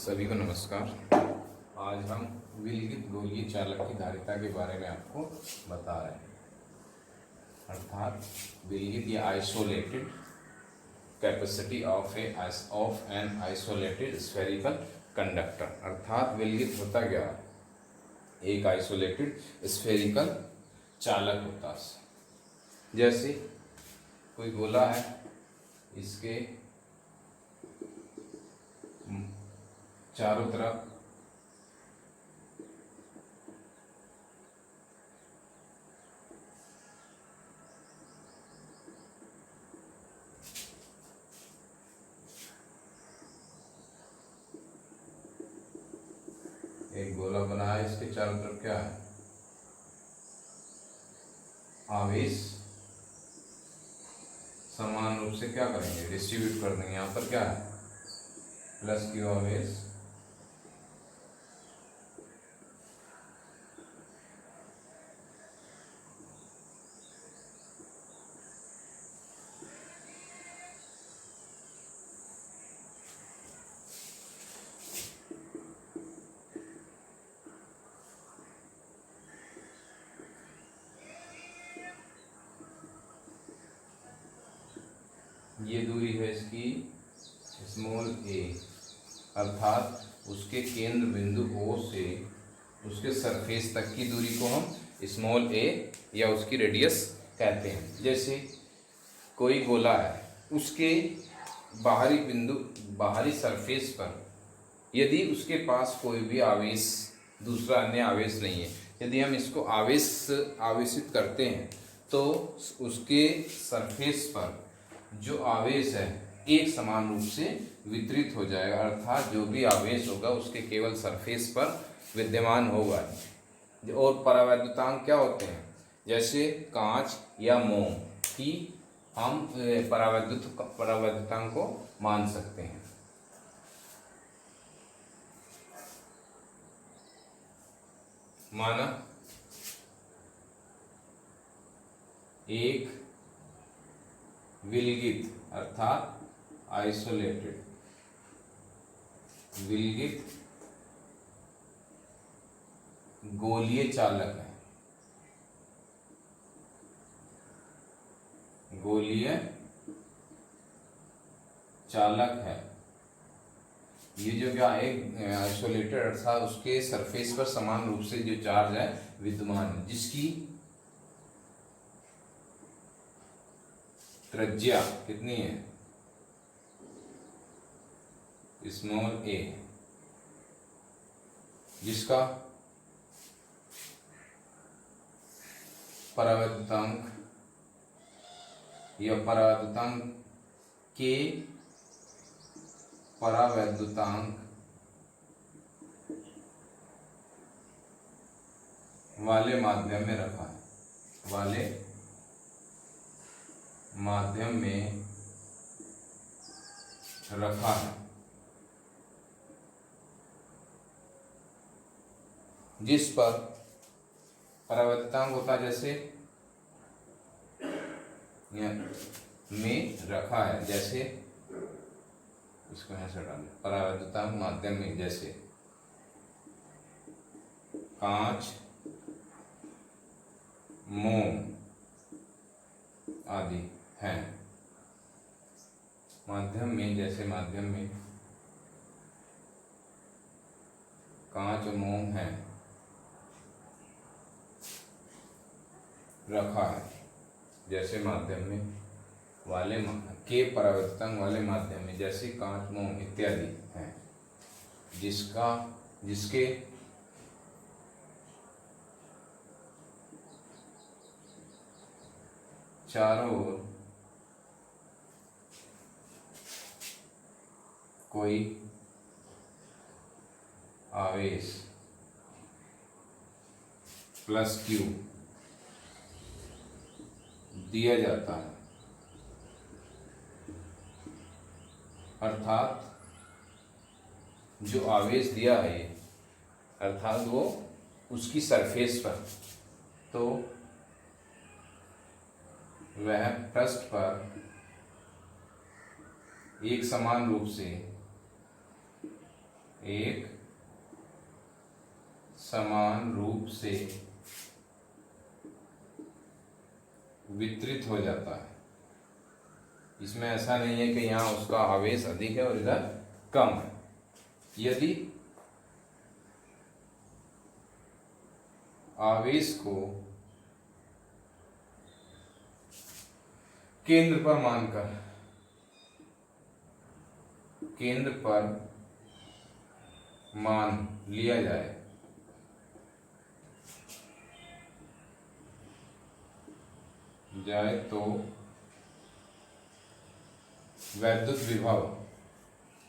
सभी को नमस्कार। आज हम विलगित गोलीय चालक की धारिता के बारे में आपको बता रहे हैं। अर्थात विलगित या isolated capacity of an isolated spherical conductor. अर्थात विलगित होता क्या, एक आइसोलेटेड स्फेरिकल चालक होता है। जैसे कोई गोला है, इसके चारों तरफ एक गोला बना है, इसके चारों तरफ क्या है, आवेश समान रूप से क्या करेंगे, डिस्ट्रीब्यूट कर देंगे। यहाँ पर क्या है, प्लस क्यू आवेश ये दूरी है इसकी स्मॉल ए, अर्थात उसके केंद्र बिंदु O से उसके सरफेस तक की दूरी को हम स्मॉल ए या उसकी रेडियस कहते हैं। जैसे कोई गोला है, उसके बाहरी बिंदु, बाहरी सरफेस पर यदि उसके पास कोई भी आवेश, दूसरा अन्य आवेश नहीं है, यदि हम इसको आवेशित करते हैं तो उसके सरफेस पर जो आवेश है एक समान रूप से वितरित हो जाएगा। अर्थात जो भी आवेश होगा उसके केवल सरफेस पर विद्यमान होगा। और परावैद्युतांक क्या होते हैं, जैसे कांच या मोम की हम परावैद्युतांक को मान सकते हैं। माना एक विलगित अर्थात आइसोलेटेड विलगित गोलीय चालक है, गोलीय चालक है। ये जो क्या एक आइसोलेटेड अर्थात उसके सरफेस पर समान रूप से जो चार्ज है विद्यमान है, जिसकी त्रिज्या कितनी है, स्मॉल ए, जिसका परावैद्युतांक या परावैद्युतांक के परावैद्युतांक वाले माध्यम में रखा है, वाले माध्यम में रखा है, जिस पर परावैद्युतांक होता है, जैसे में रखा है, जैसे इसको यहां से हटा, परावैद्युतांक माध्यम में जैसे कांच, मोम आदि हैं। माध्यम में, जैसे माध्यम में कांच और मोम है रखा है, जैसे माध्यम में वाले के परावैद्युतांक वाले माध्यम में, जैसे कांच, मोम इत्यादि हैं, जिसके चारों ओर कोई आवेश प्लस क्यू दिया जाता है। अर्थात जो आवेश दिया है ये, अर्थात वो उसकी सरफेस पर, तो वह पृष्ठ पर एक समान रूप से एक समान रूप से वितरित हो जाता है। इसमें ऐसा नहीं है कि यहाँ उसका आवेश अधिक है और इधर कम है। यदि आवेश को केंद्र पर मान लिया जाए तो वैद्युत विभव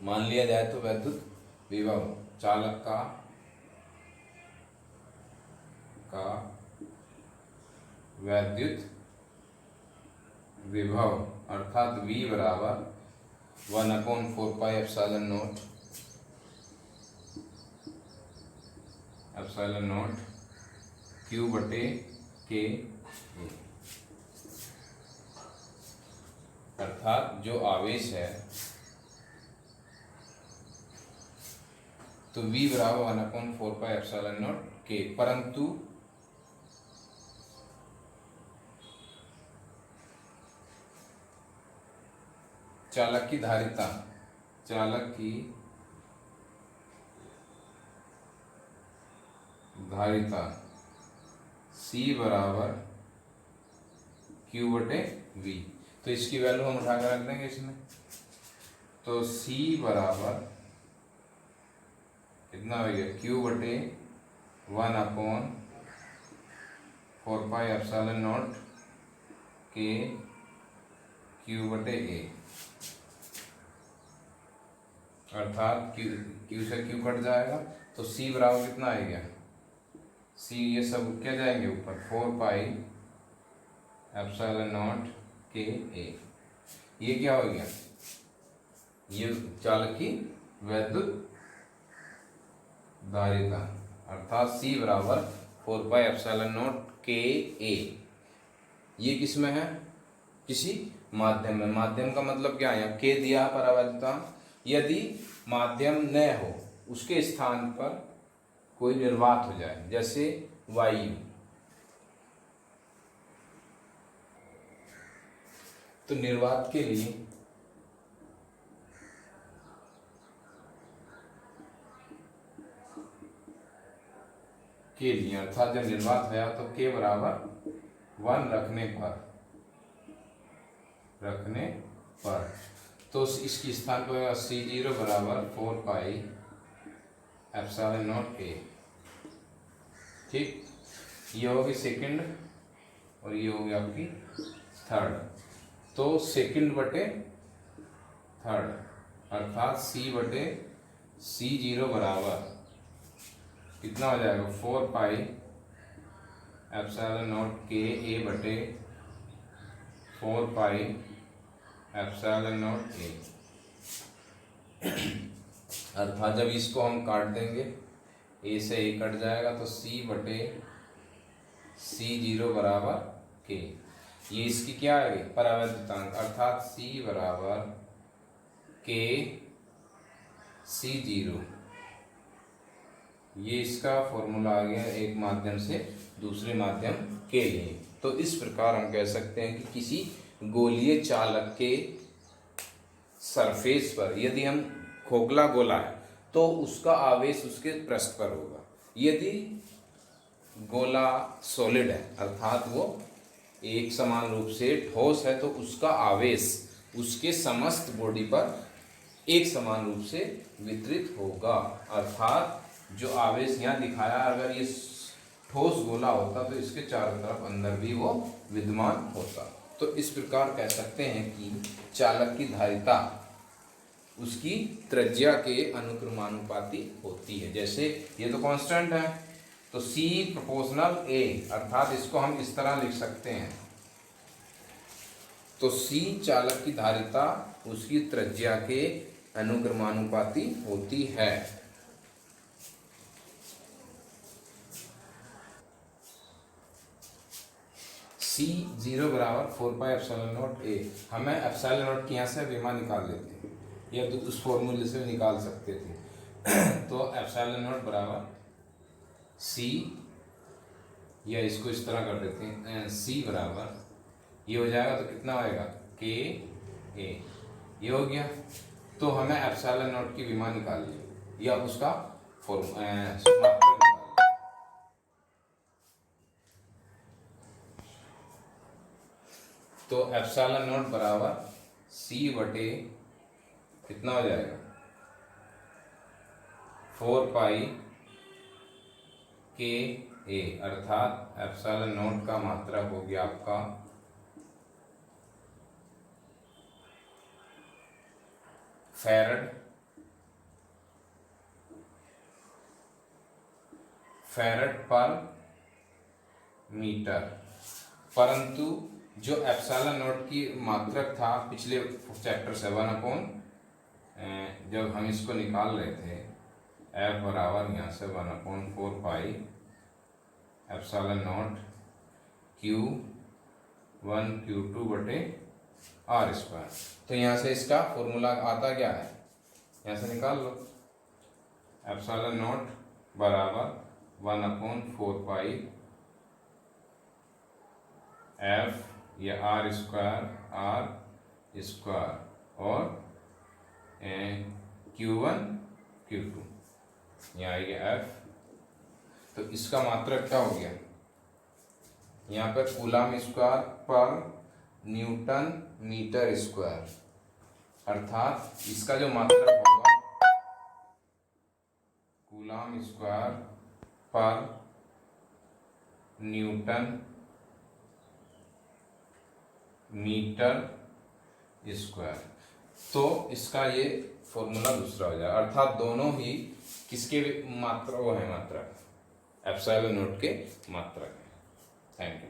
मान लिया जाए तो वैद्युत विभव चालक का वैद्युत विभव अर्थात V बराबर 1/4πε0 Q/K अर्थात जो आवेश है तो V बराबर 1/4πε0 K, परंतु चालक की धारिता C बराबर Q/V। तो इसकी वैल्यू हम उठाकर रख देंगे इसमें। तो C बराबर कितना हो गया, Q/1/4πε0 K Q/A, अर्थात Q से Q कट जाएगा तो C बराबर कितना आएगा, C ये सब क्या जाएंगे ऊपर, 4πε0 KA। ये क्या हो गया, ये चालक की वैद्युत धारिता अर्थात C बराबर 4πε0 KA। ये किसमें है, किसी माध्यम में। माध्यम का मतलब क्या है, यहाँ K दिया है परावैद्युता। यदि माध्यम न हो, उसके स्थान पर कोई निर्वात हो जाए, जैसे वायु, तो निर्वात के लिए अर्थात जब निर्वात है तो K बराबर 1 रखने पर तो इसकी स्थान पर C0 बराबर 4πε0 A। ठीक, ये होगी सेकंड और ये होगी आपकी थर्ड। तो सेकंड बटे थर्ड अर्थात C/C0 बराबर कितना हो जाएगा, 4πε0 KA बटे 4πε0 A। अर्थात जब इसको हम काट देंगे, A से A कट जाएगा तो C/C0 बराबर K। ये इसकी क्या है, परावैद्युतांक, अर्थात C बराबर K C0। ये इसका फॉर्मूला आ गया एक माध्यम से दूसरे माध्यम के लिए। तो इस प्रकार हम कह सकते हैं कि किसी गोलीय चालक के सरफेस पर यदि हम खोखला गोला है तो उसका आवेश उसके पृष्ठ पर होगा। यदि गोला सॉलिड है अर्थात वो एक समान रूप से ठोस है तो उसका आवेश उसके समस्त बॉडी पर एक समान रूप से वितरित होगा। अर्थात जो आवेश यहाँ दिखाया, अगर ये ठोस गोला होता तो इसके चारों तरफ अंदर भी वो विद्यमान होता। तो इस प्रकार कह सकते हैं कि चालक की धारिता उसकी त्रिज्या के अनुक्रमानुपाती होती है। जैसे ये तो कांस्टेंट है तो C प्रोपोर्शनल A, अर्थात इसको हम इस तरह लिख सकते हैं। तो C चालक की धारिता उसकी त्रिज्या के अनुक्रमानुपाती होती है। C0 बराबर 4πε0 A। हमें ε0 की यहाँ से विमा निकाल लेते हैं, या तो उस फॉर्मूले से निकाल सकते थे। तो एप्सिलॉन नॉट बराबर सी, या इसको इस तरह कर देते हैं, सी बराबर ये हो जाएगा तो कितना होएगा के ए, ये हो गया। तो हमें एप्सिलॉन नॉट की विमा निकालनी या उसका मात्रा निकालना। तो एप्सिलॉन नॉट बराबर सी बटे कितना हो जाएगा 4 पाई के ए, अर्थात एप्सिलॉन नॉट का मात्रा हो गया आपका फैरड पर मीटर। परंतु जो एप्सिलॉन नॉट की मात्रक था पिछले चैप्टर 7 जब हम इसको निकाल रहे थे, एफ बराबर यहाँ से 1/4 pi epsilon not Q1 Q2 बटे आर स्क्वायर। तो यहाँ से इसका फॉर्मूला आता क्या है, यहाँ से निकाल लो। एप्सिलॉन नॉट बराबर 1/4 पाई एफ या आर स्क्वायर और Q1 Q2, यहाँ आ गया एफ। तो इसका मात्रक क्या हो गया, यहाँ पर कूलम स्क्वायर पर न्यूटन मीटर स्क्वायर, अर्थात इसका जो मात्रक होगा कूलम स्क्वायर पर न्यूटन मीटर स्क्वायर। तो इसका ये फॉर्मूला दूसरा हो जाएगा, अर्थात दोनों ही किसके मात्रा वो है, मात्रक एप्सिलॉन नॉट के मात्रक है। Thank you.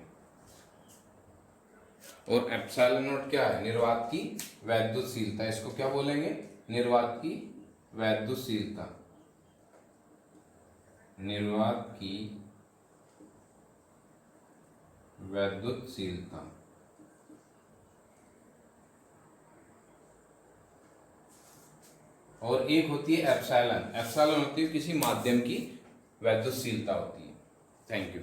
और एप्सिलॉन नॉट क्या है, निर्वात की वैद्युतशीलता, इसको क्या बोलेंगे, निर्वात की वैद्युतशीलता, निर्वात की वैद्युतशीलता। और एक होती है एप्सिलॉन, एप्सिलॉन होती है किसी माध्यम की वैद्युतशीलता होती है। Thank you.